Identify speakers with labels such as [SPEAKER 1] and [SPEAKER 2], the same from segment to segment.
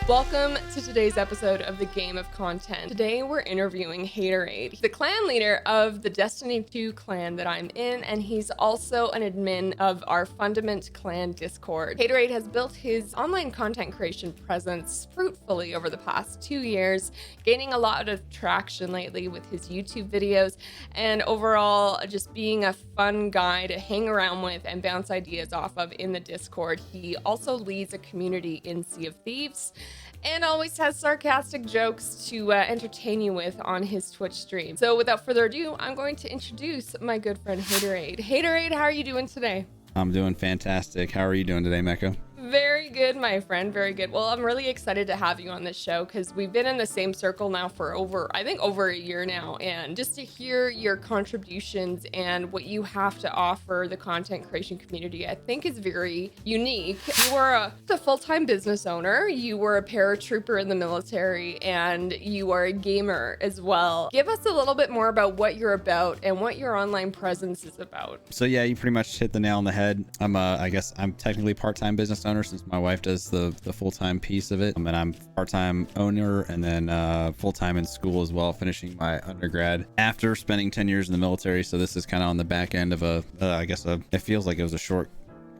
[SPEAKER 1] Welcome to today's episode of the Game of Content. Today we're interviewing Haaaterade, the clan leader of the Destiny 2 clan that I'm in, and he's also an admin of our Fundament clan Discord. Haaaterade has built his online content creation presence fruitfully over the past 2 years, gaining a lot of traction lately with his YouTube videos, and overall just being a fun guy to hang around with and bounce ideas off of in the Discord. He also leads a community in Sea of Thieves, and always has sarcastic jokes to entertain you with on his Twitch stream. So without further ado, I'm going to introduce my good friend Haaaterade. Haaaterade, how are you doing today?
[SPEAKER 2] I'm doing fantastic. How are you doing today, Mecca?
[SPEAKER 1] Very good, my friend. Very good. Well, I'm really excited to have you on this show because we've been in the same circle now for over a year now. And just to hear your contributions and what you have to offer the content creation community, I think is very unique. You are a full-time business owner. You were a paratrooper in the military, and you are a gamer as well. Give us a little bit more about what you're about and what your online presence is about.
[SPEAKER 2] So yeah, you pretty much hit the nail on the head. I guess I'm technically part-time business owner since my wife does the full-time piece of it, and I'm part-time owner and then full-time in school as well, finishing my undergrad after spending 10 years in the military. So this is kind of on the back end of it feels like it was a short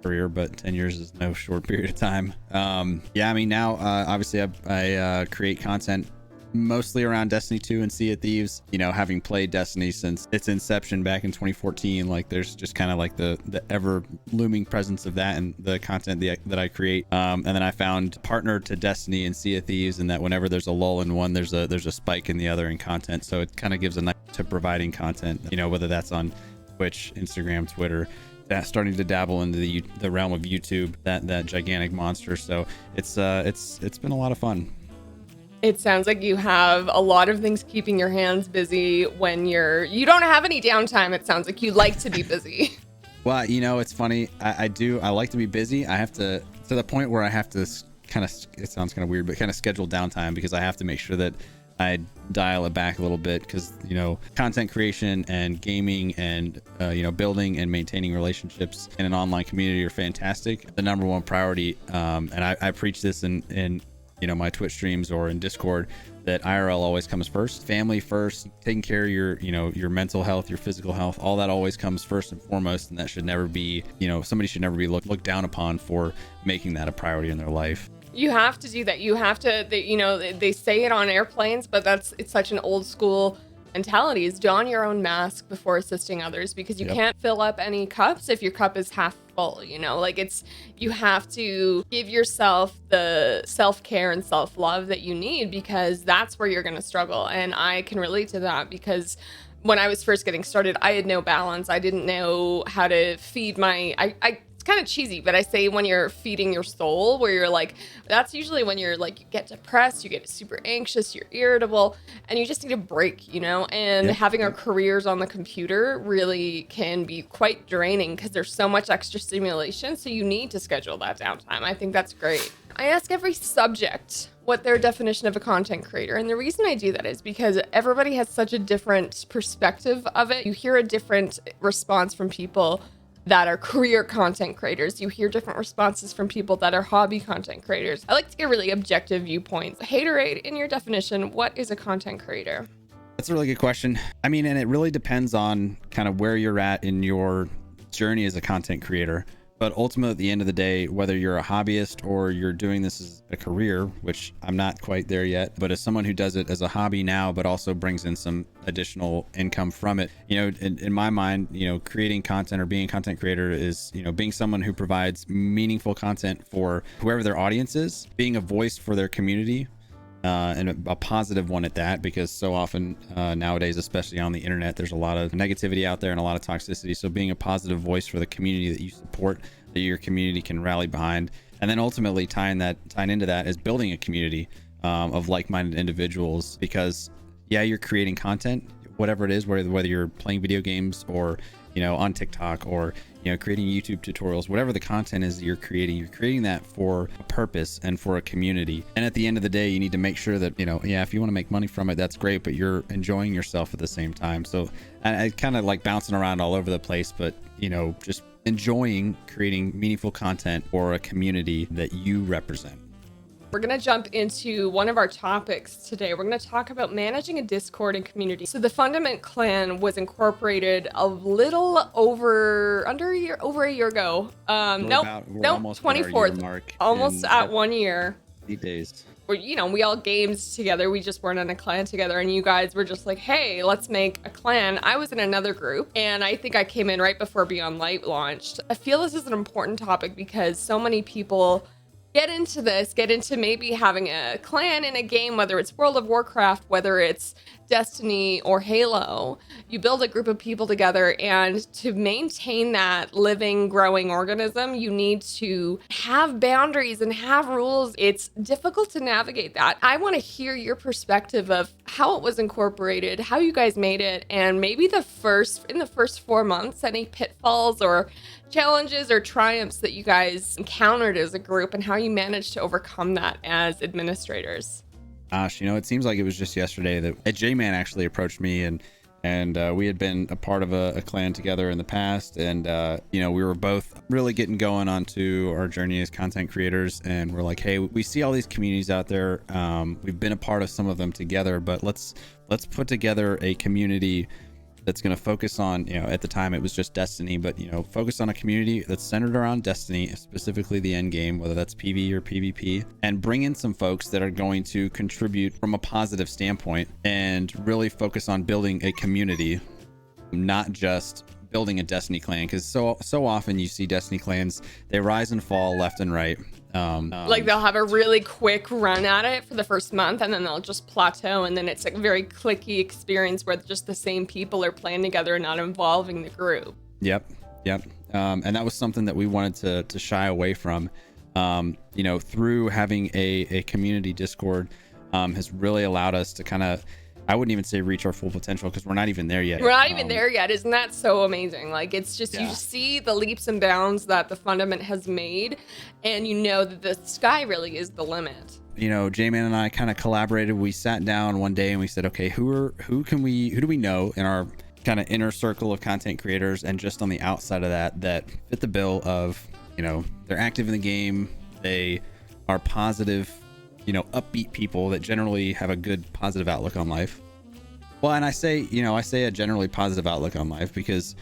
[SPEAKER 2] career, but 10 years is no short period of time. Now obviously I create content mostly around Destiny 2 and Sea of Thieves. You know, having played Destiny since its inception back in 2014, like there's just kind of like the ever looming presence of that and the content that I create. And then I found partner to Destiny and Sea of Thieves, and that whenever there's a lull in one, there's a spike in the other in content. So it kind of gives a nice to providing content, you know, whether that's on Twitch, Instagram, Twitter, starting to dabble into the realm of YouTube, that gigantic monster. So it's been a lot of fun.
[SPEAKER 1] It sounds like you have a lot of things keeping your hands busy when you don't have any downtime. It sounds like you like to be busy.
[SPEAKER 2] Well, you know, it's funny. I like to be busy. I have to the point where I have to it sounds kind of weird, but kind of schedule downtime, because I have to make sure that I dial it back a little bit, because, you know, content creation and gaming and, building and maintaining relationships in an online community are fantastic. The number one priority, and I preach this in my Twitch streams or in Discord, that IRL always comes first. Family first, taking care of your mental health, your physical health, all that always comes first and foremost. And that should never be, somebody should never be looked down upon for making that a priority in their life.
[SPEAKER 1] You have to do that. You have to, they say it on airplanes, but it's such an old school mentality, is don your own mask before assisting others, because you can't fill up any cups if your cup is half full. You have to give yourself the self-care and self-love that you need, because that's where you're going to struggle. And I can relate to that, because when I was first getting started, I had no balance. I didn't know how to feed it's kind of cheesy, but I say when you're feeding your soul, where you're like, that's usually when you're like, you get depressed, you get super anxious, you're irritable, and you just need a break, and having our careers on the computer really can be quite draining, because there's so much extra stimulation. So you need to schedule that downtime. I think that's great. I ask every subject what their definition of a content creator. And the reason I do that is because everybody has such a different perspective of it. You hear a different response from people that are career content creators. You hear different responses from people that are hobby content creators. I like to get really objective viewpoints. Haaaterade, in your definition, what is a content creator?
[SPEAKER 2] That's a really good question. I mean, and it really depends on kind of where you're at in your journey as a content creator. But ultimately, at the end of the day, whether you're a hobbyist or you're doing this as a career, which I'm not quite there yet, but as someone who does it as a hobby now, but also brings in some additional income from it, in my mind, creating content or being a content creator is, being someone who provides meaningful content for whoever their audience is, being a voice for their community, and a positive one at that, because so often nowadays, especially on the internet, there's a lot of negativity out there and a lot of toxicity. So being a positive voice for the community that you support, that your community can rally behind, and then ultimately tying into that is building a community of like-minded individuals. Because you're creating content, whatever it is, whether you're playing video games or on TikTok, or creating YouTube tutorials, whatever the content is that you're creating that for a purpose and for a community. And at the end of the day, you need to make sure that if you want to make money from it, that's great, but you're enjoying yourself at the same time. So I kind of like bouncing around all over the place, but just enjoying creating meaningful content for a community that you represent.
[SPEAKER 1] We're going to jump into one of our topics today. We're going to talk about managing a Discord and community. So the Fundament clan was incorporated a little over a year ago. Nope, 24th, almost at 1 year.
[SPEAKER 2] 8 days.
[SPEAKER 1] We all gamed together. We just weren't in a clan together. And you guys were just like, hey, let's make a clan. I was in another group. And I think I came in right before Beyond Light launched. I feel this is an important topic because so many people get into maybe having a clan in a game, whether it's World of Warcraft, whether it's Destiny or Halo. You build a group of people together, and to maintain that living, growing organism, you need to have boundaries and have rules. It's difficult to navigate that. I want to hear your perspective of how it was incorporated, how you guys made it, and maybe in the first 4 months, any pitfalls or challenges or triumphs that you guys encountered as a group and how you managed to overcome that as administrators.
[SPEAKER 2] Gosh, it seems like it was just yesterday that J-Man actually approached me, and we had been a part of a clan together in the past, and we were both really getting going onto our journey as content creators, and we're like, hey, we see all these communities out there. We've been a part of some of them together, but let's put together a community that's going to focus on, at the time it was just Destiny, but focus on a community that's centered around Destiny, specifically the end game, whether that's PvE or PvP, and bring in some folks that are going to contribute from a positive standpoint and really focus on building a community, not just building a Destiny clan, because so often you see Destiny clans, they rise and fall left and right.
[SPEAKER 1] Like they'll have a really quick run at it for the first month, and then they'll just plateau, and then it's a very clicky experience where just the same people are playing together and not involving the group.
[SPEAKER 2] Yep. And that was something that we wanted to shy away from. Through having a community Discord has really allowed us to kind of, I wouldn't even say reach our full potential, because we're not even there yet.
[SPEAKER 1] We're not even there yet. Isn't that so amazing? Like, it's just, you see the leaps and bounds that the Fundament has made, and you know that the sky really is the limit.
[SPEAKER 2] J-Man and I kind of collaborated. We sat down one day and we said, okay, who do we know in our kind of inner circle of content creators, and just on the outside of that fit the bill of, they're active in the game, they are positive, upbeat people that generally have a good positive outlook on life. Well, and I say a generally positive outlook on life because,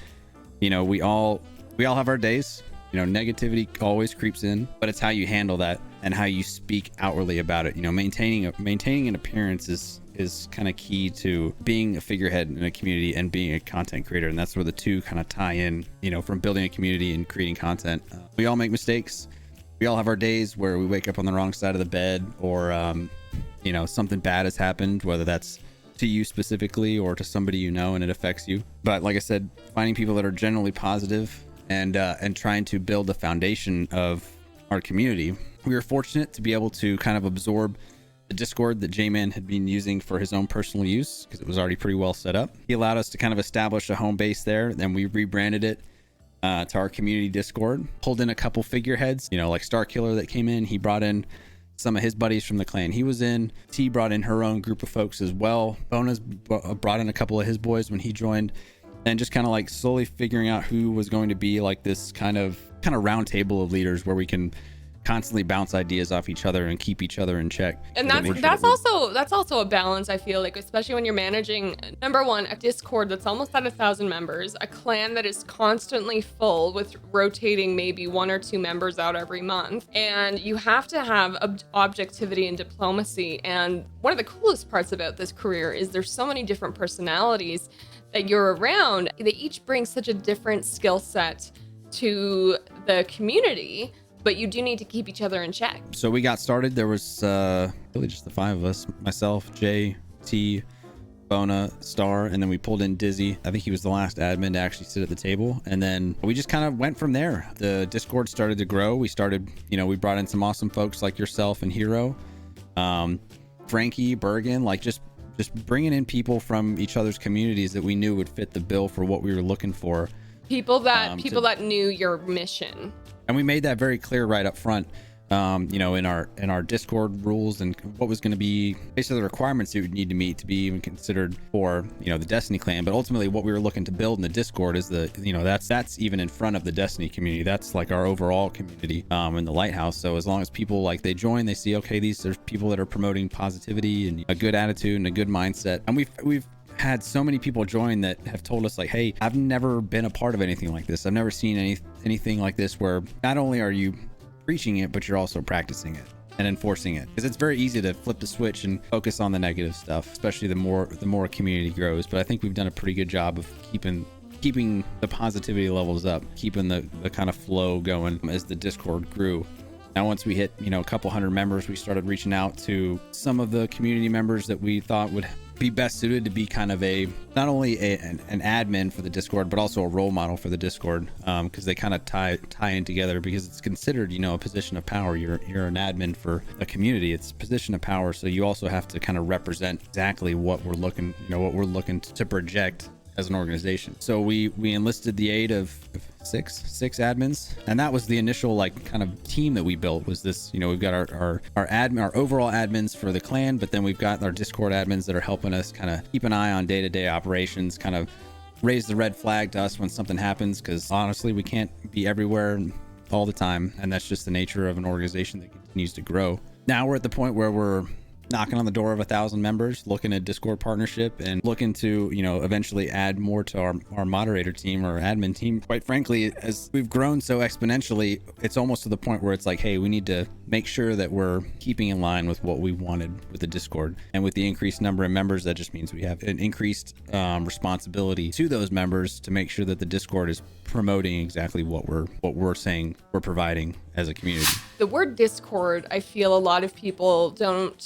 [SPEAKER 2] we all have our days. Negativity always creeps in, but it's how you handle that and how you speak outwardly about it. Maintaining an appearance is kind of key to being a figurehead in a community and being a content creator, and that's where the two kind of tie in. From building a community and creating content. We all make mistakes. We all have our days where we wake up on the wrong side of the bed, or something bad has happened, whether that's to you specifically or to somebody and it affects you. But like I said, finding people that are generally positive and trying to build the foundation of our community. We were fortunate to be able to kind of absorb the Discord that J-Man had been using for his own personal use, because it was already pretty well set up. He allowed us to kind of establish a home base there. Then we rebranded it to our community Discord, pulled in a couple figureheads, like Starkiller that came in. He brought in some of his buddies from the clan he was in. T brought in her own group of folks as well. Bona's brought in a couple of his boys when he joined, and just kind of like slowly figuring out who was going to be like this kind of round table of leaders where we can constantly bounce ideas off each other and keep each other in check.
[SPEAKER 1] And that's also a balance, I feel like, especially when you're managing, number one, a Discord that's almost at 1,000 members, a clan that is constantly full with rotating maybe 1 or 2 members out every month, and you have to have objectivity and diplomacy. And one of the coolest parts about this career is there's so many different personalities that you're around. They each bring such a different skill set to the community, but you do need to keep each other in check. So
[SPEAKER 2] we got started. There was really just the 5 of us, myself, Jay, T, Bona, Star, and then we pulled in Dizzy. I think he was the last admin to actually sit at the table. And then we just kind of went from there. The Discord started to grow. We started, we brought in some awesome folks like yourself and Hero, Frankie, Bergen, like just bringing in people from each other's communities that we knew would fit the bill for what we were looking for.
[SPEAKER 1] People that knew your mission.
[SPEAKER 2] And we made that very clear right up front. you know, in our Discord rules and what was going to be basically the requirements you would need to meet to be even considered for, you know, the Destiny clan. But ultimately what we were looking to build in the Discord is the, you know, that's even in front of the Destiny community. That's like our overall community in the Lighthouse. So as long as people like they join, they see, okay, these are people that are promoting positivity and a good attitude and a good mindset. And we've had so many people join that have told us like, hey, I've never been a part of anything like this. I've never seen anything like this where not only are you preaching it, but you're also practicing it and enforcing it, because it's very easy to flip the switch and focus on the negative stuff, especially the more community grows. But I think we've done a pretty good job of keeping the positivity levels up, keeping the kind of flow going as the Discord grew. Now, once we hit, you know, a couple hundred members, we started reaching out to some of the community members that we thought would be best suited to be kind of not only an admin for the Discord, but also a role model for the Discord, because they kind of tie in together, because it's considered, you know, a position of power. You're an admin for a community. It's a position of power, so you also have to kind of represent exactly what we're looking to project as an organization. So we enlisted the aid of six admins, and that was the initial like kind of team that we built. Was this, you know, we've got our overall admins for the clan, but then we've got our Discord admins that are helping us kind of keep an eye on day-to-day operations, kind of raise the red flag to us when something happens, because honestly we can't be everywhere all the time, and that's just the nature of an organization that continues to grow. Now we're at the point where we're knocking on the door of 1,000 members, looking at Discord partnership and looking to, you know, eventually add more to our moderator team or admin team. Quite frankly, as we've grown so exponentially, it's almost to the point where it's like, hey, we need to make sure that we're keeping in line with what we wanted with the Discord. And with the increased number of members, that just means we have an increased responsibility to those members to make sure that the Discord is promoting exactly what we're saying we're providing as a community.
[SPEAKER 1] The word Discord, I feel a lot of people don't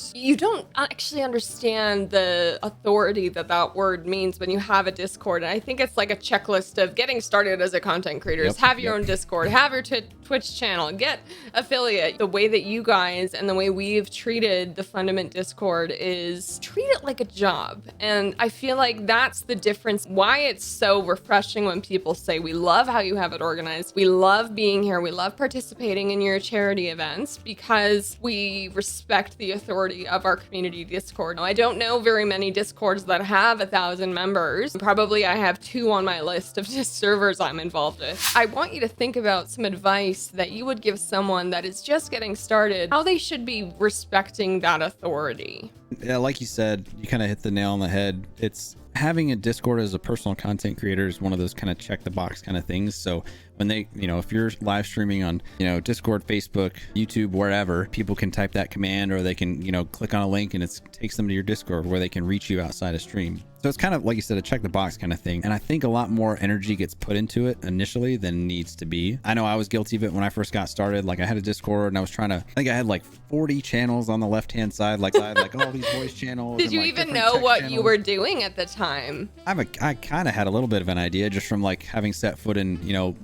[SPEAKER 1] actually understand the authority that word means when you have a Discord. And I think it's like a checklist of getting started as a content creator. Yep, have your own Discord, have your Twitch channel, get affiliate. The way that you guys and the way we've treated the Fundament Discord is treat it like a job. And I feel like that's the difference. Why it's so refreshing when people say, we love how you have it organized. We love being here. We love participating in your charity events, because we respect the authority of our community Discord. Now, I don't know very many Discords that have 1,000 members. Probably I have 2 on my list of just servers I'm involved with. I want you to think about some advice that you would give someone that is just getting started, how they should be respecting that authority.
[SPEAKER 2] Yeah, like you said, you kind of hit the nail on the head. It's having a Discord as a personal content creator is one of those kind of check the box kind of things. So when they, you know, if you're live streaming on, you know, Discord, Facebook, YouTube, wherever, people can type that command, or they can, you know, click on a link and it takes them to your Discord where they can reach you outside of stream. So it's kind of, like you said, a check the box kind of thing. And I think a lot more energy gets put into it initially than needs to be. I know I was guilty of it when I first got started. Like I had a Discord and I was trying to, I think I had like 40 channels on the left-hand side. Like I had like all these voice channels.
[SPEAKER 1] Did you even know what you were doing at the time?
[SPEAKER 2] I kind of had a little bit of an idea just from like having set foot in, you know,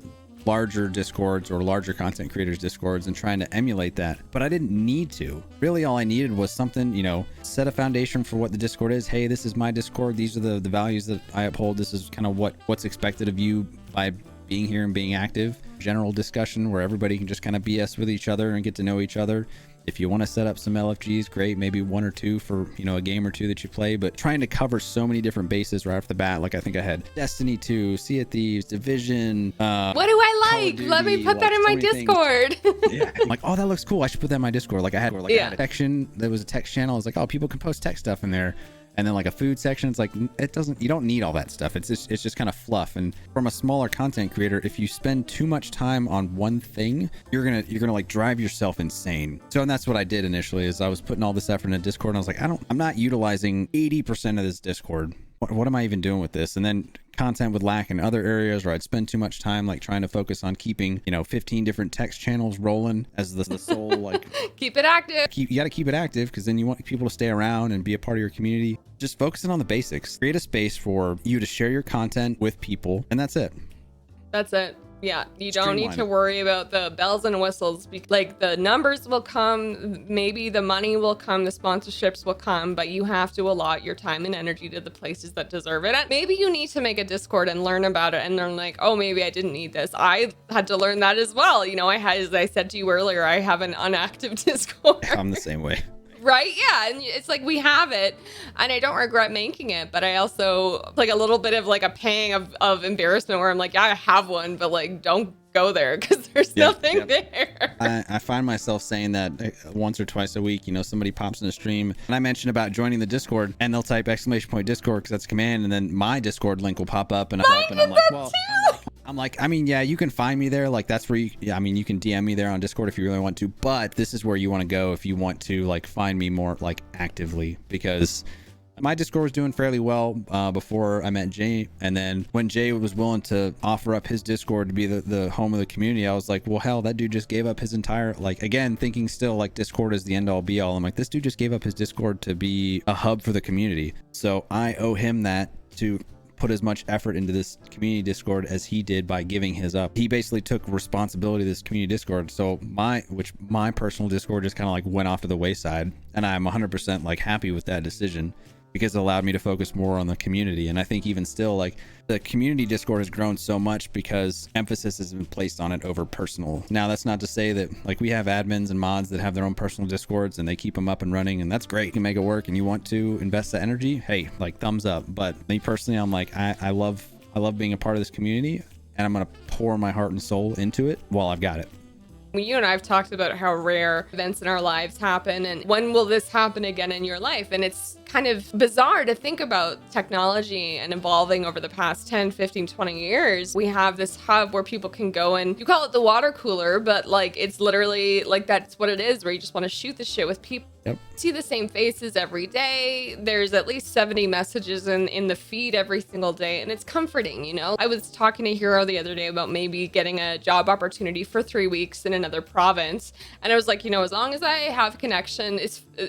[SPEAKER 2] larger Discords or larger content creators Discords and trying to emulate that, but I didn't need to. Really all I needed was something, you know, set a foundation for what the Discord is. Hey, this is my Discord, these are the values that I uphold, this is kind of what's expected of you by being here and being active. General discussion where everybody can just kind of BS with each other and get to know each other. If you want to set up some LFGs, great, maybe 1 or 2 for, you know, a game or 2 that you play, but trying to cover so many different bases right off the bat. Like I think I had Destiny 2, Sea of Thieves, Division.
[SPEAKER 1] What do I like? Let me put that in my Discord.
[SPEAKER 2] Yeah. I'm like, oh, that looks cool. I should put that in my Discord. Like I had I had a section, there was a text channel. I was like, oh, people can post tech stuff in there. And then like a food section, it's like, you don't need all that stuff. It's just kind of fluff. And from a smaller content creator, if you spend too much time on one thing, you're gonna like drive yourself insane. So, and that's what I did initially, is I was putting all this effort into Discord and I was like, I'm not utilizing 80% of this Discord. What am I even doing with this? And then content would lack in other areas, or I'd spend too much time like trying to focus on keeping, you know, 15 different text channels rolling as the sole like
[SPEAKER 1] keep it active.
[SPEAKER 2] You got to keep it active, because then you want people to stay around and be a part of your community. Just focusing on the basics. Create a space for you to share your content with people, and that's it.
[SPEAKER 1] That's it. Yeah, you don't need to worry about the bells and whistles. Like, the numbers will come, maybe the money will come, the sponsorships will come, but you have to allot your time and energy to the places that deserve it. And maybe you need to make a Discord and learn about it and learn like, oh, maybe I didn't need this. I had to learn that as well. You know, as I said to you earlier, I have an inactive Discord.
[SPEAKER 2] I'm the same way.
[SPEAKER 1] Right? Yeah. And it's like, we have it and I don't regret making it, but I also like a little bit of like a pang of embarrassment where I'm like, yeah, I have one, but like, don't go there because there's nothing there.
[SPEAKER 2] I find myself saying that once or twice a week. You know, somebody pops in a stream and I mention about joining the Discord and they'll type !Discord because that's a command, and then my Discord link will pop up and I'm like, well, I'm like, I mean, yeah, you can find me there. Like, that's where you can DM me there on Discord if you really want to, but this is where you want to go if you want to like find me more like actively, because my Discord was doing fairly well before I met Jay. And then when Jay was willing to offer up his Discord to be the home of the community, I was like, well, hell, that dude just gave up his entire, like, again, thinking still like Discord is the end all be all. I'm like, this dude just gave up his Discord to be a hub for the community. So I owe him that to put as much effort into this community Discord as he did by giving his up. He basically took responsibility of this community Discord. So my personal Discord just kind of like went off to the wayside, and I'm 100% like happy with that decision because it allowed me to focus more on the community. And I think even still, like, the community Discord has grown so much because emphasis has been placed on it over personal. Now, that's not to say that like we have admins and mods that have their own personal Discords and they keep them up and running, and that's great. You can make it work and you want to invest the energy, hey, like, thumbs up. But me personally, I'm like, I love being a part of this community, and I'm gonna pour my heart and soul into it while I've got it.
[SPEAKER 1] You and I have talked about how rare events in our lives happen, and when will this happen again in your life? And it's kind of bizarre to think about technology and evolving over the past 10, 15, 20 years. We have this hub where people can go, and you call it the water cooler, but like, it's literally like, that's what it is, where you just want to shoot the shit with people.
[SPEAKER 2] Yep.
[SPEAKER 1] See the same faces every day. There's at least 70 messages in the feed every single day, and it's comforting, you know? I was talking to Hero the other day about maybe getting a job opportunity for 3 weeks in another province, and I was like, you know, as long as I have connection,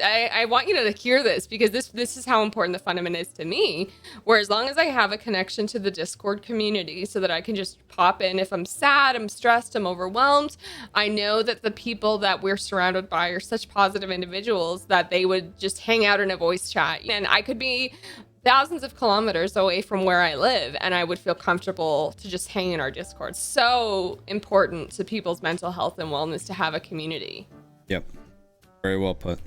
[SPEAKER 1] I want you to hear this, because this is how important the Fundament is to me, where as long as I have a connection to the Discord community so that I can just pop in if I'm sad, I'm stressed, I'm overwhelmed, I know that the people that we're surrounded by are such positive individuals that they would just hang out in a voice chat. And I could be thousands of kilometers away from where I live, and I would feel comfortable to just hang in our Discord. So important to people's mental health and wellness to have a community.
[SPEAKER 2] Yep. Very well put.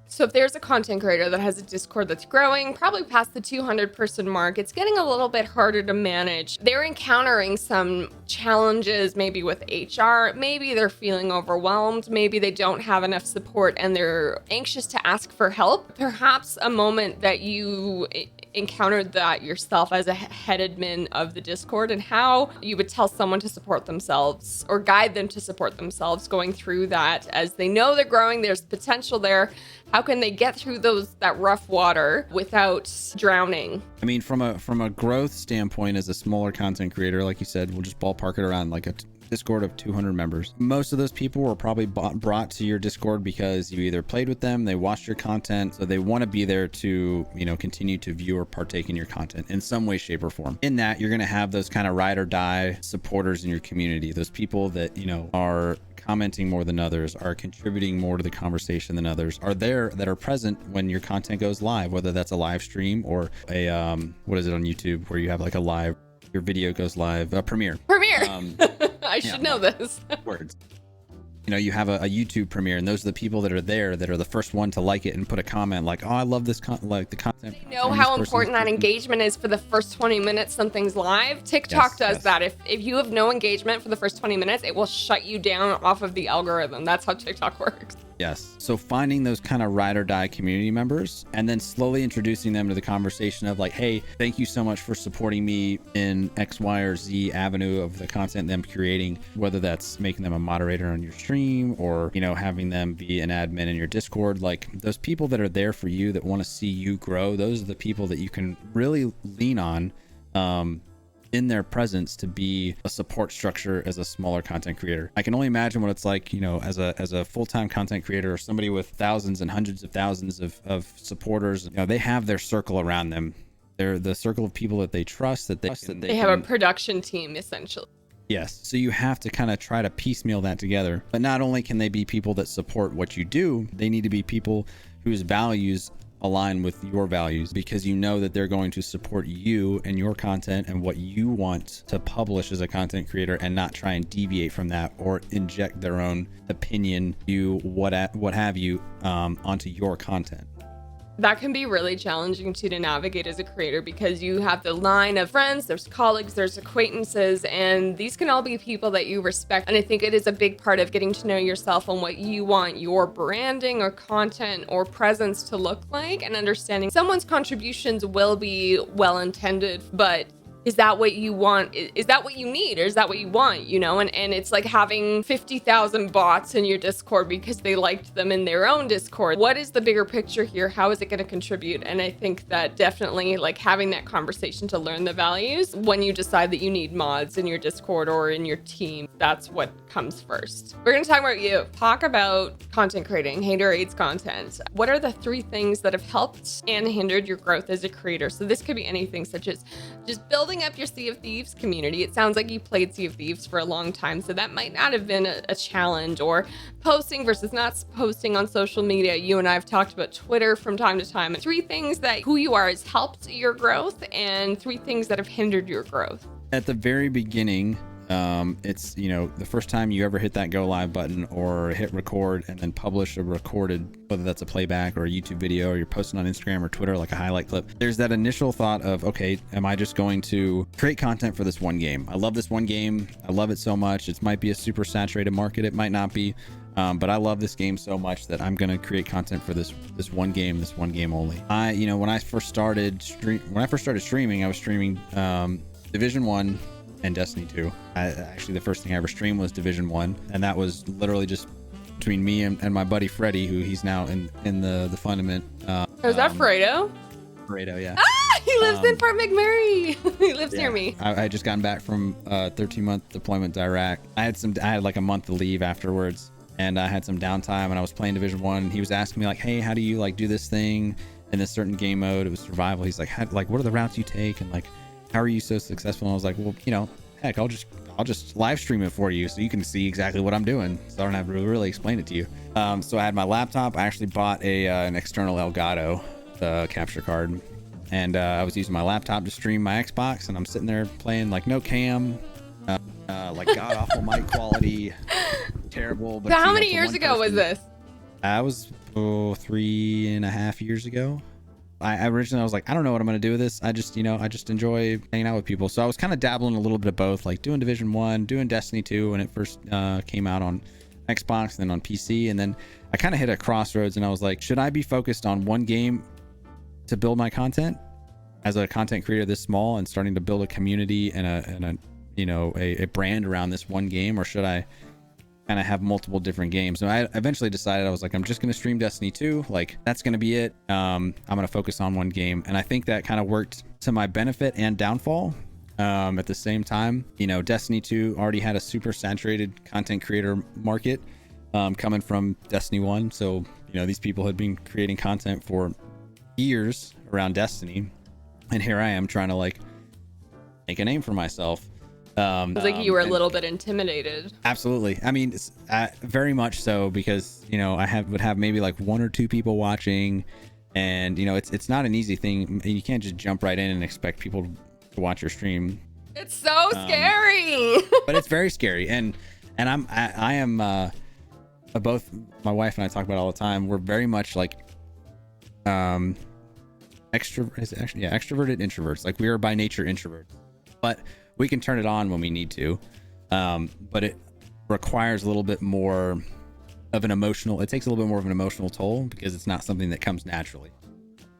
[SPEAKER 1] So if there's a content creator that has a Discord that's growing, probably past the 200 person mark, it's getting a little bit harder to manage. They're encountering some challenges, maybe with HR, maybe they're feeling overwhelmed, maybe they don't have enough support and they're anxious to ask for help. Perhaps a moment that you encountered that yourself as a head admin of the Discord, and how you would tell someone to support themselves or guide them to support themselves going through that, as they know they're growing, there's potential there. How can they get through that rough water without drowning?
[SPEAKER 2] I mean, from a growth standpoint, as a smaller content creator, like you said, we'll just ballpark it around like a Discord of 200 members. Most of those people were probably brought to your Discord because you either played with them, they watched your content, so they want to be there to, you know, continue to view or partake in your content in some way, shape, or form. In that, you're going to have those kind of ride or die supporters in your community, those people that, you know, are commenting more than others, are contributing more to the conversation than others, are there, that are present when your content goes live, whether that's a live stream or a what is it on YouTube where you have like a live, your video goes live, premiere.
[SPEAKER 1] I should know this.
[SPEAKER 2] Words. You know, you have a YouTube premiere, and those are the people that are there that are the first one to like it and put a comment like, oh, I love this like the content.
[SPEAKER 1] They know how important that engagement is for the first 20 minutes something's live. TikTok does that. If you have no engagement for the first 20 minutes, it will shut you down off of the algorithm. That's how TikTok works.
[SPEAKER 2] Yes. So finding those kind of ride or die community members and then slowly introducing them to the conversation of like, hey, thank you so much for supporting me in X, Y, or Z avenue of the content that I'm creating, whether that's making them a moderator on your stream or, you know, having them be an admin in your Discord. Like, those people that are there for you, that want to see you grow, those are the people that you can really lean on in their presence to be a support structure as a smaller content creator. I can only imagine what it's like, you know, as a full-time content creator or somebody with thousands and hundreds of thousands of supporters. You know, they have their circle around them. They're the circle of people that they trust, that they
[SPEAKER 1] have a production team, essentially.
[SPEAKER 2] Yes. So you have to kind of try to piecemeal that together. But not only can they be people that support what you do, they need to be people whose values align with your values, because you know that they're going to support you and your content and what you want to publish as a content creator, and not try and deviate from that or inject their own opinion, view, what have you, onto your content.
[SPEAKER 1] That can be really challenging to navigate as a creator, because you have the line of friends, there's colleagues, there's acquaintances, and these can all be people that you respect. And I think it is a big part of getting to know yourself and what you want your branding or content or presence to look like, and understanding someone's contributions will be well intended, but is that what you want? Is that what you need? Or is that what you want? You know, and it's like having 50,000 bots in your Discord because they liked them in their own Discord. What is the bigger picture here? How is it going to contribute? And I think that definitely like having that conversation to learn the values when you decide that you need mods in your Discord or in your team, that's what comes first. We're going to talk about you. Talk about content creating, Haaterade's content. What are the 3 things that have helped and hindered your growth as a creator? So this could be anything such as just building up your Sea of Thieves community. It sounds like you played Sea of Thieves for a long time, so that might not have been a challenge, or posting versus not posting on social media. You and I have talked about Twitter from time to time. 3 things that who you are has helped your growth, and 3 things that have hindered your growth.
[SPEAKER 2] At the very beginning, it's, you know, the first time you ever hit that go live button or hit record and then publish a recorded, whether that's a playback or a YouTube video, or you're posting on Instagram or Twitter like a highlight clip, there's that initial thought of, okay, am I just going to create content for this one game? I love this one game. I love it so much. It might be a super saturated market. It might not be, but I love this game so much that I'm going to create content for this one game only. When I first started streaming, I was streaming Division 1 and Destiny 2. Actually, the first thing I ever streamed was Division 1, and that was literally just between me and my buddy Freddie, who he's now in the Fundament.
[SPEAKER 1] Is that Fredo?
[SPEAKER 2] Fredo, yeah.
[SPEAKER 1] Ah, he lives in Fort McMurray. He lives near me.
[SPEAKER 2] I had just gotten back from 13-month deployment to Iraq. I had like a month to leave afterwards, and I had some downtime, and I was playing Division 1, and he was asking me like, hey, how do you like do this thing in this certain game mode? It was survival. He's like, what are the routes you take, and like, how are you so successful? And I was like, well, you know, heck, I'll just live stream it for you so you can see exactly what I'm doing, so I don't have to really explain it to you. So I had my laptop. I actually bought an external Elgato capture card, and I was using my laptop to stream my Xbox, and I'm sitting there playing like no cam, like god awful mic quality, terrible. But
[SPEAKER 1] so how many years ago was this?
[SPEAKER 2] I was 3.5 years ago. I originally was like, I don't know what I'm going to do with this. I just enjoy hanging out with people. So I was kind of dabbling a little bit of both, like doing Division 1, doing Destiny 2 when it first came out on Xbox, and then on PC. And then I kind of hit a crossroads, and I was like, should I be focused on one game to build my content as a content creator this small and starting to build a community and a brand around this one game, or should I kind of have multiple different games? And I eventually decided, I was like, I'm just going to stream Destiny 2. Like, that's going to be it. I'm going to focus on one game. And I think that kind of worked to my benefit and downfall at the same time. You know, Destiny 2 already had a super saturated content creator market coming from Destiny 1. So, you know, these people had been creating content for years around Destiny. And here I am trying to like make a name for myself.
[SPEAKER 1] It was like you were a little bit intimidated.
[SPEAKER 2] Absolutely. I mean, very much so, because, you know, would have maybe like 1 or 2 people watching, and, you know, it's not an easy thing. You can't just jump right in and expect people to watch your stream.
[SPEAKER 1] It's so scary.
[SPEAKER 2] But it's very scary. And I am both my wife and I talk about it all the time. We're very much like extroverted introverts. Like, we are by nature introverts, but we can turn it on when we need to, but it requires a little bit more of an emotional, it takes a little bit more of an emotional toll, because it's not something that comes naturally.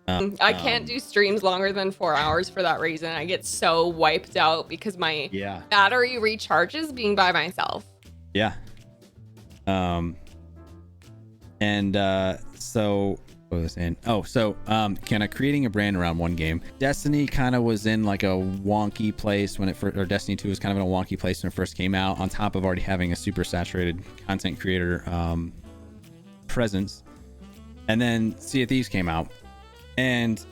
[SPEAKER 1] I can't do streams longer than 4 hours for that reason. I get so wiped out because my battery recharges being by myself.
[SPEAKER 2] Yeah. So what was I saying? Kind of creating a brand around one game. Destiny kind of was in like a wonky place when it first, or Destiny 2 was kind of in a wonky place when it first came out, on top of already having a super saturated content creator presence. And then Sea of Thieves came out, and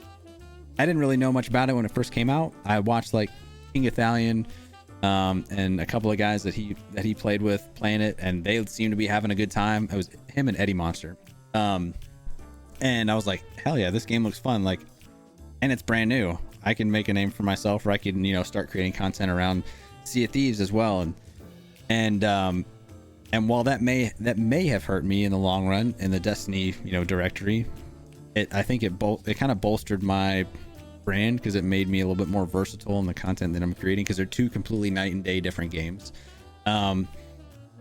[SPEAKER 2] I didn't really know much about it when it first came out. I watched like King Ithalian, and a couple of guys that he played with playing it, and they seemed to be having a good time. It was him and Eddie Monster. And I was like, hell yeah, this game looks fun. Like, and it's brand new. I can make a name for myself, or I can, start creating content around Sea of Thieves as well. And while that may have hurt me in the long run in the Destiny, directory, I think it kind of bolstered my brand, because it made me a little bit more versatile in the content that I'm creating, because they're two completely night and day different games. And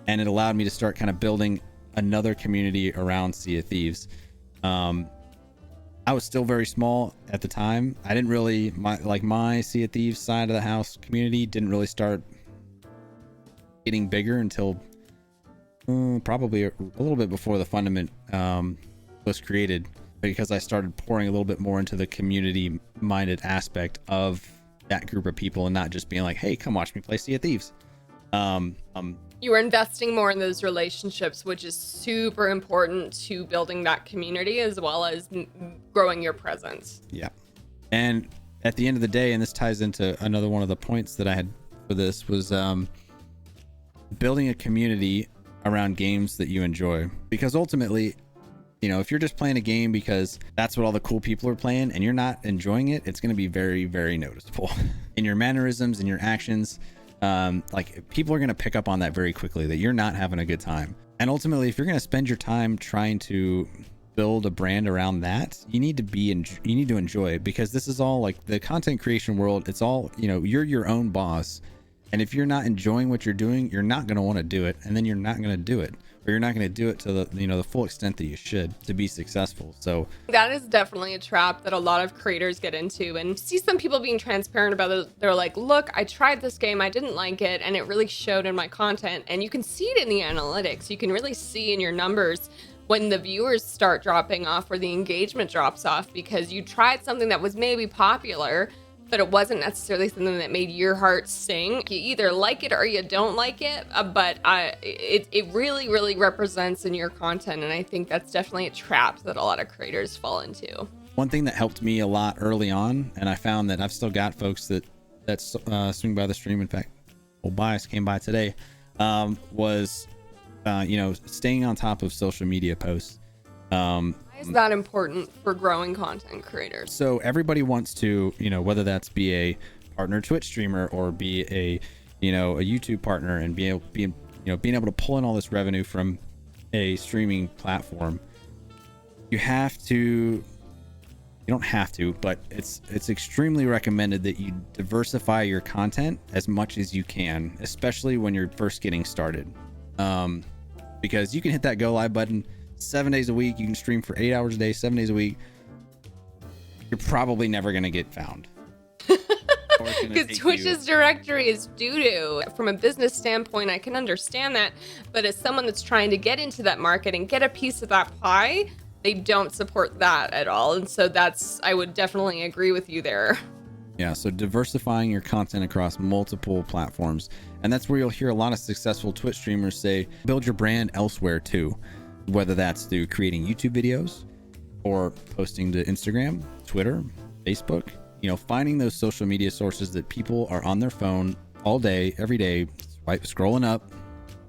[SPEAKER 2] it allowed me to start kind of building another community around Sea of Thieves. I was still very small at the time. I didn't really my Sea of Thieves side of the house community didn't really start getting bigger until probably a little bit before the Fundament was created, because I started pouring a little bit more into the community minded aspect of that group of people, and not just being like, hey, come watch me play Sea of Thieves.
[SPEAKER 1] You were investing more in those relationships, which is super important to building that community as well as growing your presence.
[SPEAKER 2] Yeah. And at the end of the day, and this ties into another one of the points that I had for this, was building a community around games that you enjoy. Because ultimately, if you're just playing a game because that's what all the cool people are playing and you're not enjoying it, it's going to be very, very noticeable in your mannerisms and your actions. People are going to pick up on that very quickly, that you're not having a good time. And ultimately, if you're going to spend your time trying to build a brand around that, you need to enjoy it, because this is all like the content creation world. It's all, you're your own boss. And if you're not enjoying what you're doing, you're not going to want to do it. And then you're not going to do it, or you're not going to do it to the full extent that you should to be successful. So
[SPEAKER 1] that is definitely a trap that a lot of creators get into, and see some people being transparent about it. They're like, look, I tried this game, I didn't like it, and it really showed in my content. And you can see it in the analytics. You can really see in your numbers when the viewers start dropping off or the engagement drops off, because you tried something that was maybe popular, but it wasn't necessarily something that made your heart sing. You either like it or you don't like it, but it really, really represents in your content. And I think that's definitely a trap that a lot of creators fall into.
[SPEAKER 2] One thing that helped me a lot early on, and I found that I've still got folks that swing by the stream. In fact, old Bias came by today, was staying on top of social media posts.
[SPEAKER 1] Why is that important for growing content creators?
[SPEAKER 2] So everybody wants to, whether that's be a partner Twitch streamer or be a YouTube partner, and being able to pull in all this revenue from a streaming platform. You don't have to, but it's extremely recommended that you diversify your content as much as you can, especially when you're first getting started. Because you can hit that go live button 7 days a week. You can stream for 8 hours a day, 7 days a week. You're probably never going to get found.
[SPEAKER 1] Because Twitch's directory is doo-doo. From a business standpoint, I can understand that. But as someone that's trying to get into that market and get a piece of that pie, they don't support that at all. And so I would definitely agree with you there.
[SPEAKER 2] Yeah, so diversifying your content across multiple platforms. And that's where you'll hear a lot of successful Twitch streamers say, build your brand elsewhere too. Whether that's through creating YouTube videos or posting to Instagram, Twitter, Facebook, finding those social media sources that people are on their phone all day, every day, scrolling up,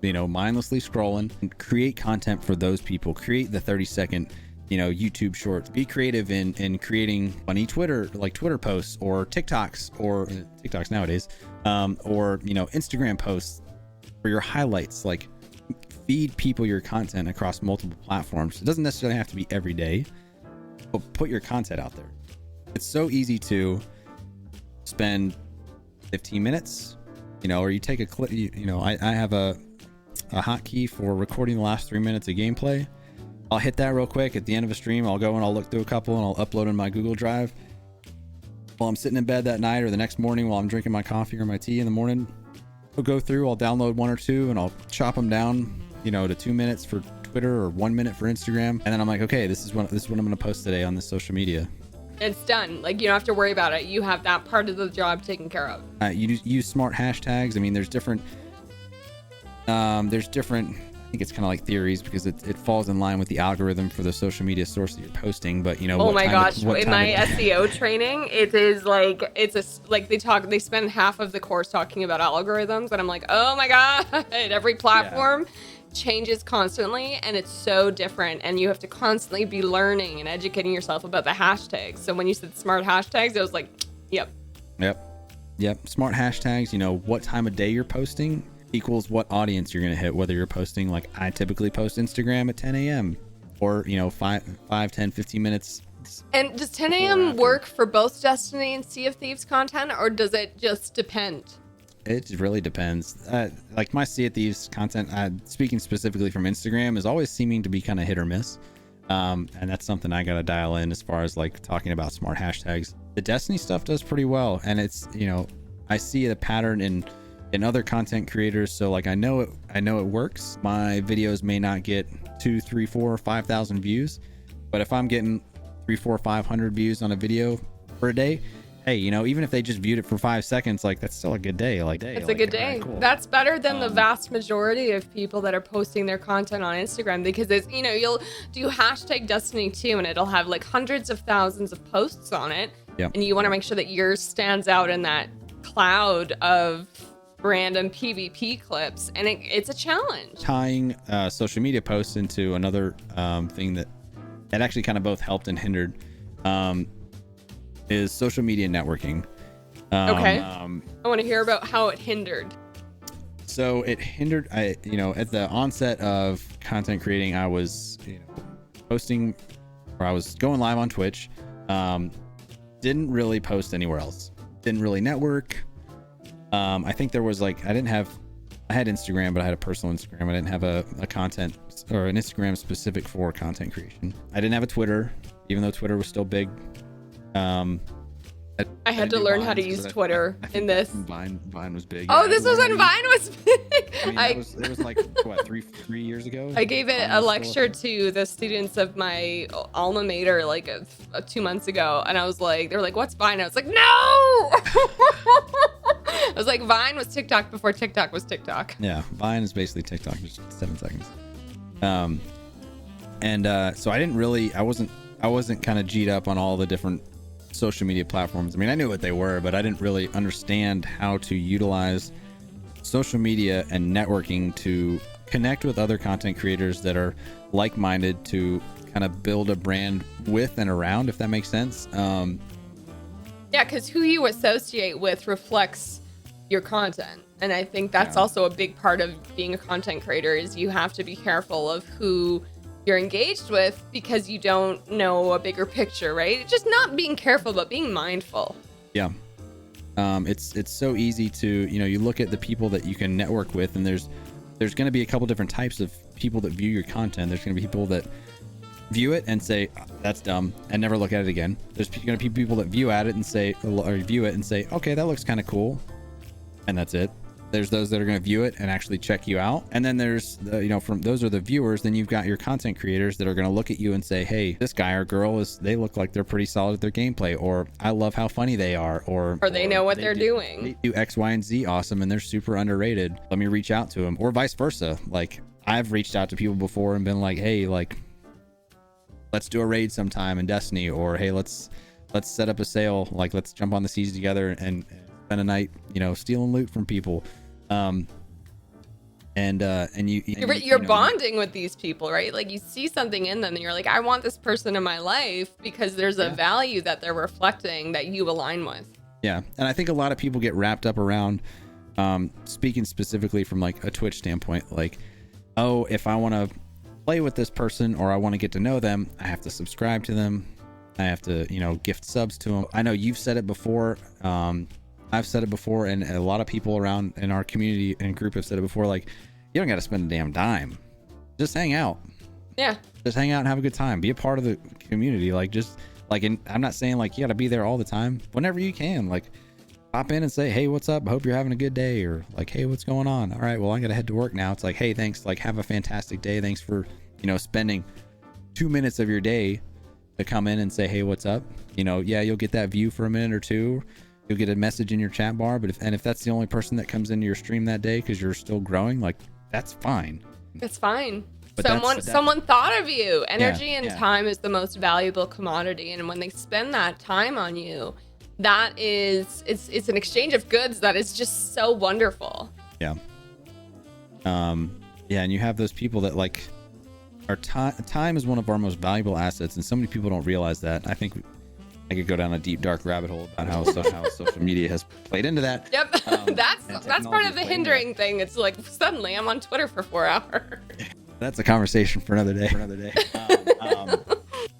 [SPEAKER 2] mindlessly scrolling, and create content for those people. Create the 30-second, YouTube shorts. Be creative in creating funny Twitter posts or TikToks nowadays, or Instagram posts for your highlights. Feed people your content across multiple platforms. It doesn't necessarily have to be every day, but put your content out there. It's so easy to spend 15 minutes, or you take a clip. I have a hotkey for recording the last 3 minutes of gameplay. I'll hit that real quick at the end of a stream. I'll go and I'll look through a couple and I'll upload in my Google Drive while I'm sitting in bed that night, or the next morning while I'm drinking my coffee or my tea in the morning. I'll go through, I'll download one or two, and I'll chop them down, to 2 minutes for Twitter or 1 minute for Instagram. And then I'm like, okay, this is what I'm going to post today on this social media.
[SPEAKER 1] It's done. You don't have to worry about it. You have that part of the job taken care of.
[SPEAKER 2] You use smart hashtags. I mean, there's different think it's kind of like theories because it falls in line with the algorithm for the social media source that you're posting. But you know,
[SPEAKER 1] oh my gosh, in my SEO training, it is like they spend half of the course talking about algorithms, and I'm like, oh my god, every platform changes constantly, and it's so different, and you have to constantly be learning and educating yourself about the hashtags. So when you said smart hashtags, I was like, yep.
[SPEAKER 2] Smart hashtags. You know, what time of day you're posting equals what audience you're going to hit, whether you're posting, like I typically post Instagram at 10 a.m. or, you know, 5, 10, 15 minutes.
[SPEAKER 1] And does 10 a.m. work for both Destiny and Sea of Thieves content, or does it just depend?
[SPEAKER 2] It really depends. Like my Sea of Thieves content, speaking specifically from Instagram, is always seeming to be kind of hit or miss. And that's something I got to dial in as far as like talking about smart hashtags. The Destiny stuff does pretty well. And it's, you know, I see the pattern in other content creators. So like, I know it works. My videos may not get 2, 3, 4, 5,000 views, but if I'm getting 3, 4, 500 views on a video per day, hey, you know, even if they just viewed it for 5 seconds, like that's still a good day.
[SPEAKER 1] It's a good day. Cool. That's better than the vast majority of people that are posting their content on Instagram, because it's, you know, you'll do hashtag Destiny 2 and it'll have like hundreds of thousands of posts on it.
[SPEAKER 2] Yep.
[SPEAKER 1] And you want to make sure that yours stands out in that cloud of random PvP clips, and it's a challenge.
[SPEAKER 2] Tying social media posts into another thing that actually kind of both helped and hindered is social media networking.
[SPEAKER 1] Okay. I want to hear about how it hindered.
[SPEAKER 2] So it hindered, you know, at the onset of content creating, I was, you know, posting, or I was going live on Twitch. Didn't really post anywhere else. Didn't really network. I think there was like, I had Instagram, but I had a personal Instagram. I didn't have a content or an Instagram specific for content creation. I didn't have a Twitter, even though Twitter was still big.
[SPEAKER 1] I had to learn how to use Twitter in this.
[SPEAKER 2] Vine was big.
[SPEAKER 1] Oh, this was when Vine was big.
[SPEAKER 2] I mean, it was like what, three years ago.
[SPEAKER 1] I gave it a lecture to the students of my alma mater like 2 months ago, and I was like, they were like, "What's Vine?" I was like, "No!" I was like, Vine was TikTok before TikTok was TikTok.
[SPEAKER 2] Yeah, Vine is basically TikTok, just 7 seconds. So I wasn't kind of G'd up on all the different social media platforms. I mean, I knew what they were, but I didn't really understand how to utilize social media and networking to connect with other content creators that are like-minded to kind of build a brand with and around, if that makes sense.
[SPEAKER 1] Yeah, because who you associate with reflects your content. And I think that's also a big part of being a content creator, is you have to be careful of who you're engaged with, because you don't know a bigger picture, right? Just not being careful, but being mindful.
[SPEAKER 2] Yeah. It's so easy to, you know, you look at the people that you can network with, and there's going to be a couple different types of people that view your content. There's going to be people that view it and say, that's dumb, and never look at it again. There's going to be people that view it and say, okay, that looks kind of cool, and that's it. There's those that are going to view it and actually check you out. And then there's the, you know, from those are the viewers. Then you've got your content creators that are going to look at you and say, hey, this guy or girl they look like they're pretty solid at their gameplay, or I love how funny they are, or
[SPEAKER 1] they know what they're doing.
[SPEAKER 2] They do X, Y, and Z awesome, and they're super underrated. Let me reach out to them, or vice versa. Like I've reached out to people before and been like, hey, like, let's do a raid sometime in Destiny, or hey, let's set up a sale. Like, let's jump on the seas together and spend a night, you know, stealing loot from people. You're bonding with these people, right? Like you see something in them and you're like, I want this person in my life because there's a value that they're reflecting that you align with. Yeah. And I think a lot of people get wrapped up around, speaking specifically from like a Twitch standpoint, like, oh, if I want to play with this person or I want to get to know them, I have to subscribe to them. I have to, you know, gift subs to them. I know you've said it before. I've said it before, and a lot of people around in our community and group have said it before. Like, you don't got to spend a damn dime. Just hang out.
[SPEAKER 1] Yeah.
[SPEAKER 2] Just hang out and have a good time. Be a part of the community. Like, just like, and I'm not saying like you got to be there all the time. Whenever you can, like, pop in and say, hey, what's up? I hope you're having a good day. Or like, hey, what's going on? All right, well, I got to head to work now. It's like, hey, thanks. Like, have a fantastic day. Thanks for, you know, spending 2 minutes of your day to come in and say, hey, what's up? You know, yeah, you'll get that view for a minute or two. You'll get a message in your chat bar, but if that's the only person that comes into your stream that day because you're still growing, like, that's fine.
[SPEAKER 1] That's fine.
[SPEAKER 2] But
[SPEAKER 1] Someone thought of you. Energy and
[SPEAKER 2] yeah.
[SPEAKER 1] time is the most valuable commodity, and when they spend that time on you, that is it's an exchange of goods that is just so wonderful.
[SPEAKER 2] Yeah. Yeah, and you have those people that like our time is one of our most valuable assets, and so many people don't realize that. I think I could go down a deep dark rabbit hole about how social media has played into that.
[SPEAKER 1] Yep. That's part of the hindering thing. It's like suddenly I'm on Twitter for 4 hours.
[SPEAKER 2] That's a conversation for another day.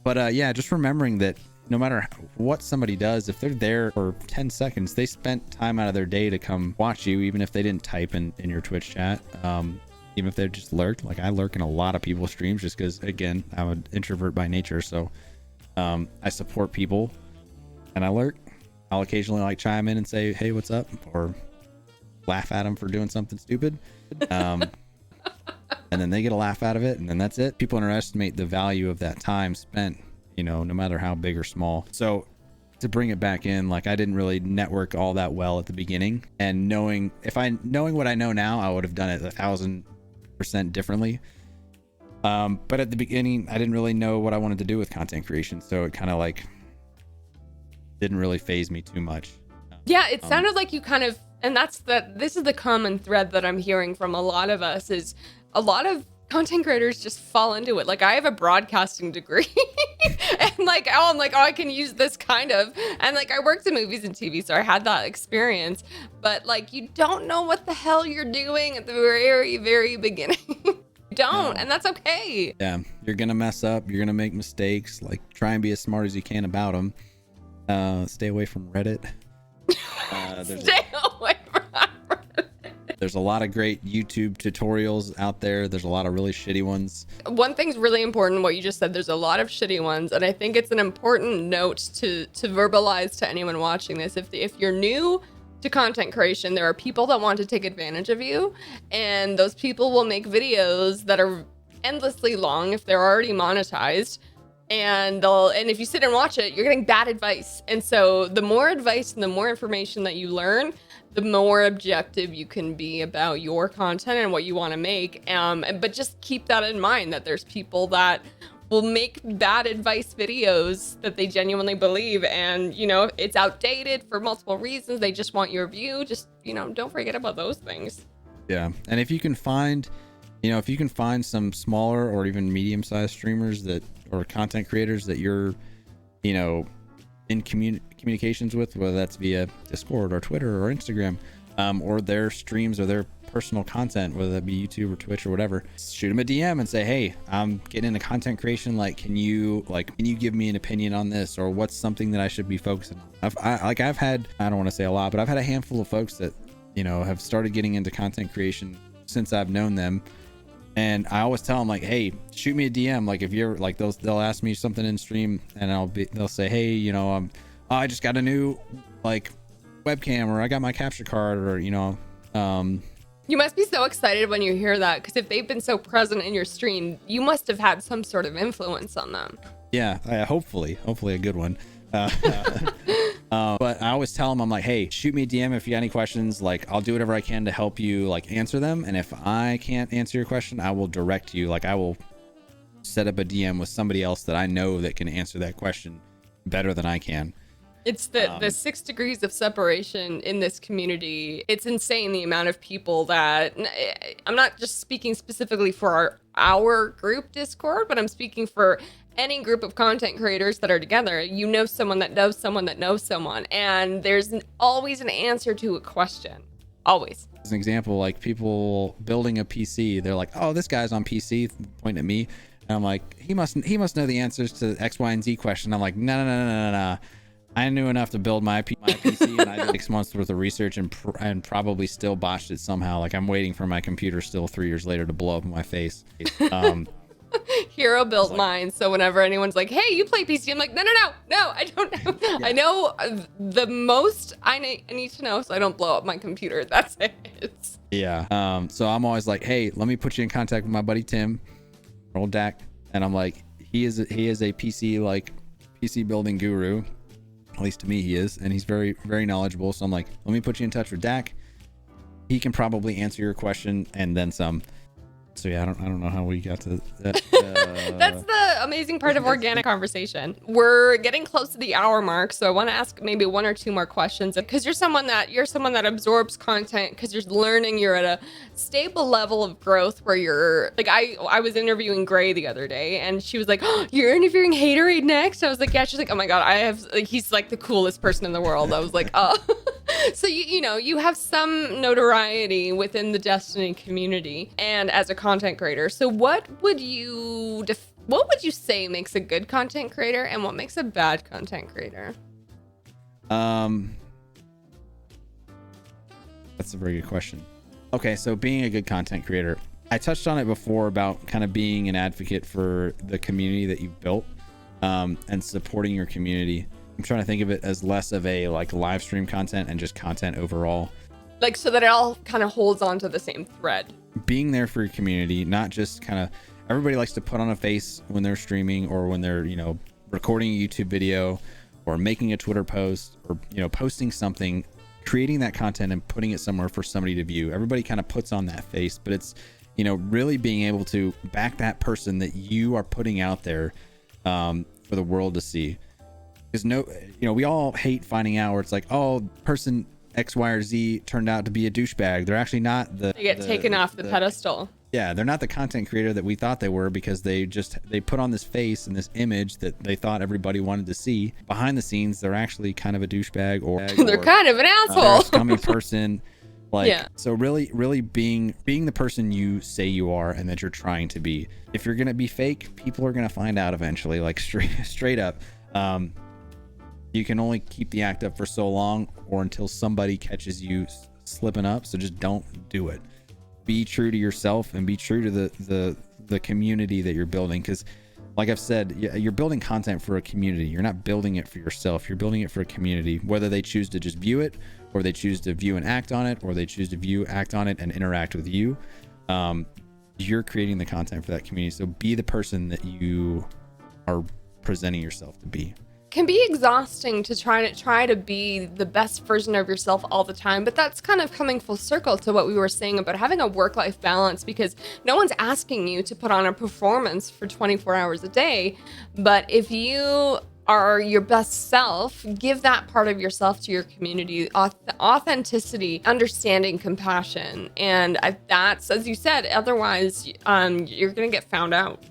[SPEAKER 2] But yeah, just remembering that no matter what somebody does, if they're there for 10 seconds, they spent time out of their day to come watch you, even if they didn't type in your Twitch chat. Even if they just lurked. Like I lurk in a lot of people's streams just because, again, I'm an introvert by nature. So I support people and I lurk. I'll occasionally like chime in and say, hey, what's up? Or laugh at them for doing something stupid. And then they get a laugh out of it. And then that's it. People underestimate the value of that time spent, no matter how big or small. So to bring it back in, like I didn't really network all that well at the beginning, and knowing what I know now, I would have done it 1,000% differently. But at the beginning, I didn't really know what I wanted to do with content creation. So it kind of like didn't really faze me too much.
[SPEAKER 1] Yeah, it sounded like you kind of, and this is the common thread that I'm hearing from a lot of us, is a lot of content creators just fall into it. Like I have a broadcasting degree and I'm like, I can use this kind of, and like I worked in movies and TV, so I had that experience, but like you don't know what the hell you're doing at the very, very beginning. You don't, and that's okay.
[SPEAKER 2] Yeah, you're gonna mess up, you're gonna make mistakes, like try and be as smart as you can about them. Stay away from Reddit.
[SPEAKER 1] Stay away from Reddit.
[SPEAKER 2] There's a lot of great YouTube tutorials out there. There's a lot of really shitty ones.
[SPEAKER 1] One thing's really important, what you just said, there's a lot of shitty ones, and I think it's an important note to verbalize to anyone watching this. If you're new to content creation, there are people that want to take advantage of you, and those people will make videos that are endlessly long if they're already monetized, and if you sit and watch it, you're getting bad advice. And so the more advice and the more information that you learn, the more objective you can be about your content and what you want to make. But just keep that in mind, that there's people that will make bad advice videos that they genuinely believe, and it's outdated for multiple reasons. They just want your view. Just don't forget about those things. Yeah,
[SPEAKER 2] and if you can find some smaller or even medium-sized streamers or content creators that you're in communications with, whether that's via Discord or Twitter or Instagram, or their streams or their personal content, whether that be YouTube or Twitch or whatever, shoot them a DM and say, hey, I'm getting into content creation. Like, can you give me an opinion on this, or what's something that I should be focusing on? I've had, I don't want to say a lot, but I've had a handful of folks that, have started getting into content creation since I've known them. And I always tell them, like, hey, shoot me a DM. Like, if you're like, they'll ask me something in stream, and they'll say, hey, I just got a new like webcam, or I got my capture card, or
[SPEAKER 1] You must be so excited when you hear that, because if they've been so present in your stream, you must have had some sort of influence on them.
[SPEAKER 2] Yeah, hopefully a good one. But I always tell them, I'm like, hey, shoot me a DM if you got any questions. Like, I'll do whatever I can to help you like answer them. And if I can't answer your question, I will direct you. Like, I will set up a DM with somebody else that I know that can answer that question better than I can.
[SPEAKER 1] It's the 6 degrees of separation in this community. It's insane, the amount of people that, I'm not just speaking specifically for our group Discord, but I'm speaking for any group of content creators that are together. Someone that knows someone that knows someone, and there's always an answer to a question. Always.
[SPEAKER 2] As an example, like people building a PC, they're like, oh, this guy's on PC, pointing at me. And I'm like, he must know the answers to X, Y, and Z question. I'm like, no. I knew enough to build my PC, and I did 6 months worth of research and probably still botched it somehow. Like, I'm waiting for my computer still 3 years later to blow up in my face.
[SPEAKER 1] Hero built mine, so whenever anyone's like, hey, you play PC, I'm like, no, I don't know. Yeah. I know the most I need to know, so I don't blow up my computer. That's it.
[SPEAKER 2] Yeah. So I'm always like, hey, let me put you in contact with my buddy Tim, old Dak, and I'm like, he is a PC building guru. At least to me he is, and he's very, very knowledgeable. So I'm like, let me put you in touch with Dak. He can probably answer your question and then some. So yeah, I don't know how we got to that.
[SPEAKER 1] That's the amazing part of organic conversation. We're getting close to the hour mark, so I want to ask maybe one or two more questions, because you're someone that absorbs content because you're learning. You're at a stable level of growth where you're like, I was interviewing Gray the other day, and she was like, "Oh, you're interviewing Haaaterade next?" I was like, "Yeah." She's like, "Oh my god, he's like the coolest person in the world." I was like, "Oh." So you have some notoriety within the Destiny community and as a content creator. So what would you say makes a good content creator, and what makes a bad content creator?
[SPEAKER 2] That's a very good question. Okay, so being a good content creator, I touched on it before about kind of being an advocate for the community that you've built, and supporting your community. I'm trying to think of it as less of a like live stream content and just content overall.
[SPEAKER 1] Like, so that it all kind of holds onto the same thread.
[SPEAKER 2] Being there for your community, not just kind of, everybody likes to put on a face when they're streaming or when they're, recording a YouTube video or making a Twitter post or, posting something, creating that content and putting it somewhere for somebody to view. Everybody kind of puts on that face, but it's, really being able to back that person that you are putting out there, for the world to see. Because we all hate finding out where it's like, oh, person X, Y, or Z turned out to be a douchebag. They're actually not
[SPEAKER 1] they get taken off the pedestal.
[SPEAKER 2] Yeah, they're not the content creator that we thought they were, because they put on this face and this image that they thought everybody wanted to see. Behind the scenes, they're actually kind of a douchebag or
[SPEAKER 1] they're kind of an asshole,
[SPEAKER 2] a scummy person. So really being the person you say you are and that you're trying to be. If you're gonna be fake, people are gonna find out eventually. Like straight up. You can only keep the act up for so long, or until somebody catches you slipping up. So just don't do it. Be true to yourself and be true to the community that you're building. Because like I've said, you're building content for a community. You're not building it for yourself. You're building it for a community, whether they choose to just view it, or they choose to view and act on it, or they choose to view, act on it, and interact with you. You're creating the content for that community. So be the person that you are presenting yourself to be.
[SPEAKER 1] Can be exhausting to try to be the best version of yourself all the time, but that's kind of coming full circle to what we were saying about having a work-life balance, because no one's asking you to put on a performance for 24 hours a day. But if you are your best self, give that part of yourself to your community. Authenticity, understanding, compassion, and that's, as you said, otherwise you're gonna get found out.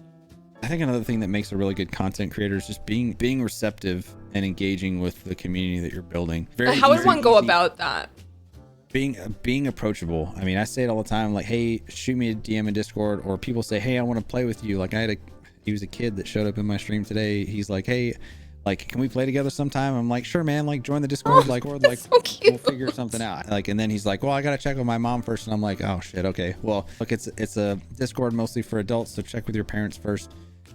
[SPEAKER 2] I think another thing that makes a really good content creator is just being receptive and engaging with the community that you're building.
[SPEAKER 1] How would one go about that?
[SPEAKER 2] Being approachable. I mean, I say it all the time, like, hey, shoot me a DM in Discord, or people say, hey, I want to play with you. Like he was a kid that showed up in my stream today. He's like, hey, like, can we play together sometime? I'm like, sure, man, like join the Discord, or so we'll figure something out. Like, and then he's like, well, I gotta check with my mom first. And I'm like, oh shit, okay. Well, look, it's a Discord mostly for adults, so check with your parents first.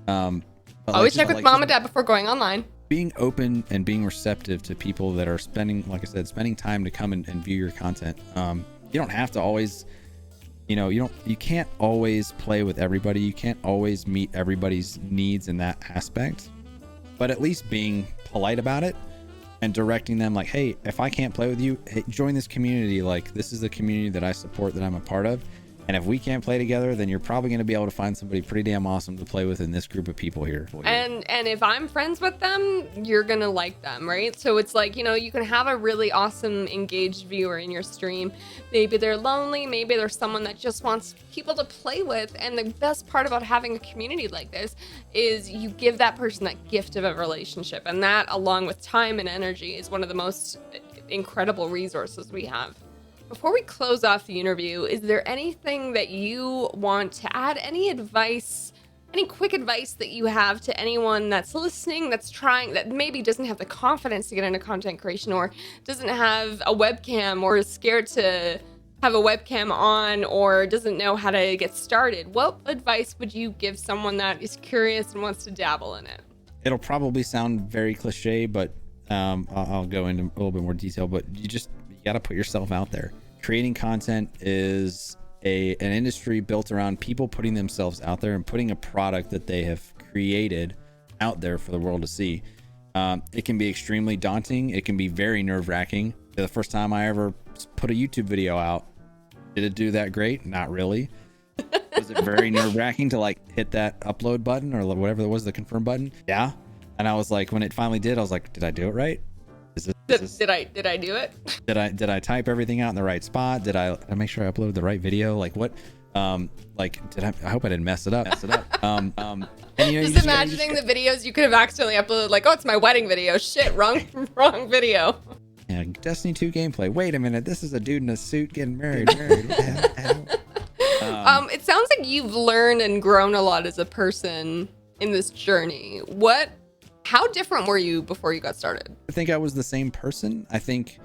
[SPEAKER 1] Always check with mom and dad before going online.
[SPEAKER 2] Being open and being receptive to people that are spending time to come and view your content. You don't have to always, you can't always play with everybody. You can't always meet everybody's needs in that aspect, but at least being polite about it and directing them like, hey, if I can't play with you, hey, join this community. Like, this is the community that I support, that I'm a part of. And if we can't play together, then you're probably going to be able to find somebody pretty damn awesome to play with in this group of people here.
[SPEAKER 1] And if I'm friends with them, you're going to like them, right? So it's like, you can have a really awesome engaged viewer in your stream. Maybe they're lonely. Maybe there's someone that just wants people to play with. And the best part about having a community like this is you give that person that gift of a relationship. And that, along with time and energy, is one of the most incredible resources we have. Before we close off the interview, is there anything that you want to add? Any advice, any quick advice that you have to anyone that's listening, that's trying, that maybe doesn't have the confidence to get into content creation, or doesn't have a webcam, or is scared to have a webcam on, or doesn't know how to get started? What advice would you give someone that is curious and wants to dabble in it?
[SPEAKER 2] It'll probably sound very cliche, but I'll go into a little bit more detail, but you got to put yourself out there. Creating content is an industry built around people putting themselves out there and putting a product that they have created out there for the world to see. It can be extremely daunting. It can be very nerve-wracking. The first time I ever put a YouTube video out, did it do that great? Not really. Was Was it very nerve-wracking to like hit that upload button or whatever it was, the confirm button? Yeah. And I was like, when it finally did, I was like, did I do it right?
[SPEAKER 1] Did I do it?
[SPEAKER 2] Did I type everything out in the right spot? Did I make sure I uploaded the right video? Like what? Like I hope I didn't mess it up. And, you know,
[SPEAKER 1] Just imagining the videos you could have accidentally uploaded, like, oh, it's my wedding video. Shit, wrong video.
[SPEAKER 2] Yeah, Destiny 2 gameplay. Wait a minute, this is a dude in a suit getting married. What the hell?
[SPEAKER 1] It sounds like you've learned and grown a lot as a person in this journey. How different were you before you got started?
[SPEAKER 2] I think I was the same person. I think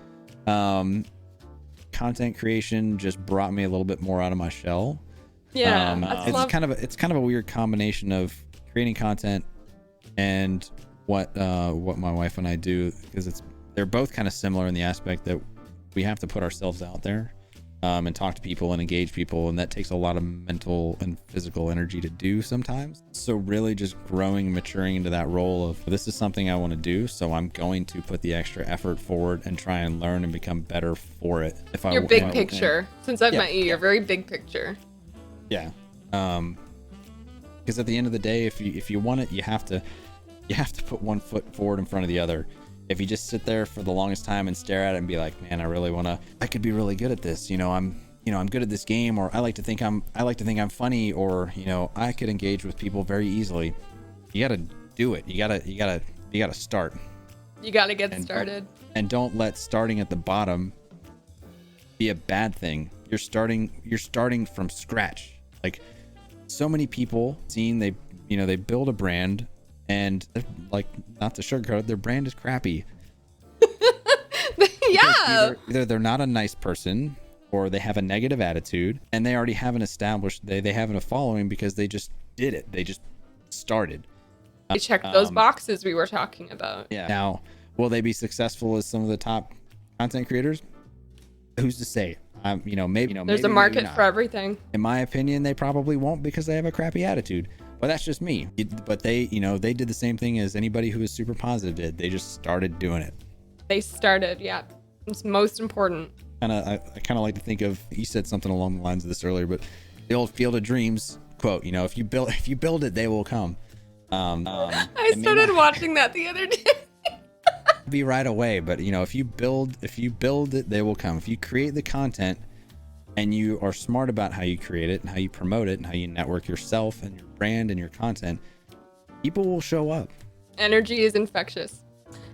[SPEAKER 2] content creation just brought me a little bit more out of my shell.
[SPEAKER 1] Yeah,
[SPEAKER 2] it's kind of a weird combination of creating content and what my wife and I do, because they're both kind of similar in the aspect that we have to put ourselves out there and talk to people and engage people, and that takes a lot of mental and physical energy to do sometimes. So really just growing and maturing into that role of, this is something I want to do, so I'm going to put the extra effort forward and try and learn and become better for it.
[SPEAKER 1] You're big picture. Since I've met you, you're very big picture.
[SPEAKER 2] Yeah. Because at the end of the day, if you want it, you have to put one foot forward in front of the other. If you just sit there for the longest time and stare at it and be like, man, I could be really good at this. I'm good at this game, or I like to think I'm funny, or, I could engage with people very easily. You got to do it. You got to start.
[SPEAKER 1] You got to get started.
[SPEAKER 2] And don't let starting at the bottom be a bad thing. You're starting from scratch. Like, so many people they build a brand, and like, not to sugarcoat it, their brand is crappy.
[SPEAKER 1] Yeah.
[SPEAKER 2] Either they're not a nice person, or they have a negative attitude, and they already have they have a following because they just did it. They just started.
[SPEAKER 1] They checked those boxes we were talking about.
[SPEAKER 2] Yeah. Now, will they be successful as some of the top content creators? Who's to say? Maybe
[SPEAKER 1] there's a market for everything.
[SPEAKER 2] In my opinion, they probably won't, because they have a crappy attitude. But that's just me. But they did the same thing as anybody who is super positive did. They just started doing it.
[SPEAKER 1] They started, yeah. It's most important.
[SPEAKER 2] I kind of like to think of, you said something along the lines of this earlier, but the old Field of Dreams quote, if you build it, they will come.
[SPEAKER 1] I started watching that the other day.
[SPEAKER 2] Be right away, but if you build it, they will come. If you create the content and you are smart about how you create it and how you promote it and how you network yourself and your brand and your content, people will show up.
[SPEAKER 1] Energy is infectious.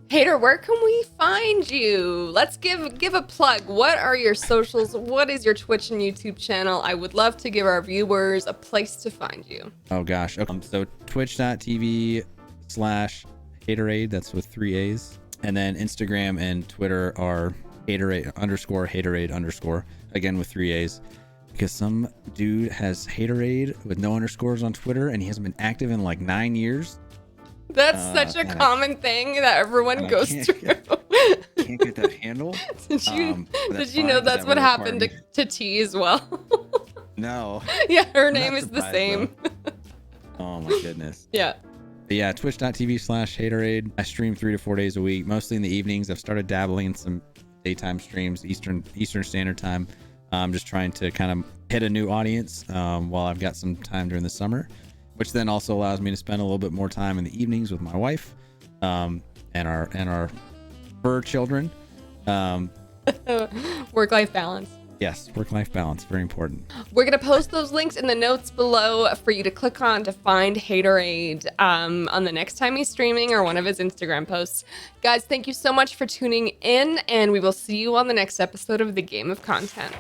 [SPEAKER 1] Hater, where can we find you? Let's give a plug. What are your socials? What is your Twitch and YouTube channel? I would love to give our viewers a place to find you.
[SPEAKER 2] Oh gosh. Okay. So twitch.tv/AATERADE, that's with 3 A's. And then Instagram and Twitter are _Haaaterade_, again with 3 A's, because some dude has Haaaterade with no underscores on Twitter, and he hasn't been active in like 9 years.
[SPEAKER 1] That's such a common thing that everyone goes through.
[SPEAKER 2] Can't get that handle.
[SPEAKER 1] Did you know that's what happened to T as well?
[SPEAKER 2] No.
[SPEAKER 1] Yeah, her name is the same.
[SPEAKER 2] Oh my goodness.
[SPEAKER 1] Yeah.
[SPEAKER 2] But yeah, twitch.tv/Haaaterade. I stream 3 to 4 days a week, mostly in the evenings. I've started dabbling in some daytime streams, Eastern Standard Time. I'm just trying to kind of hit a new audience while I've got some time during the summer, which then also allows me to spend a little bit more time in the evenings with my wife and our fur children.
[SPEAKER 1] Work-life balance.
[SPEAKER 2] Yes, work-life balance, very important.
[SPEAKER 1] We're going to post those links in the notes below for you to click on to find Haaaterade on the next time he's streaming or one of his Instagram posts. Guys, thank you so much for tuning in, and we will see you on the next episode of The Game of Content.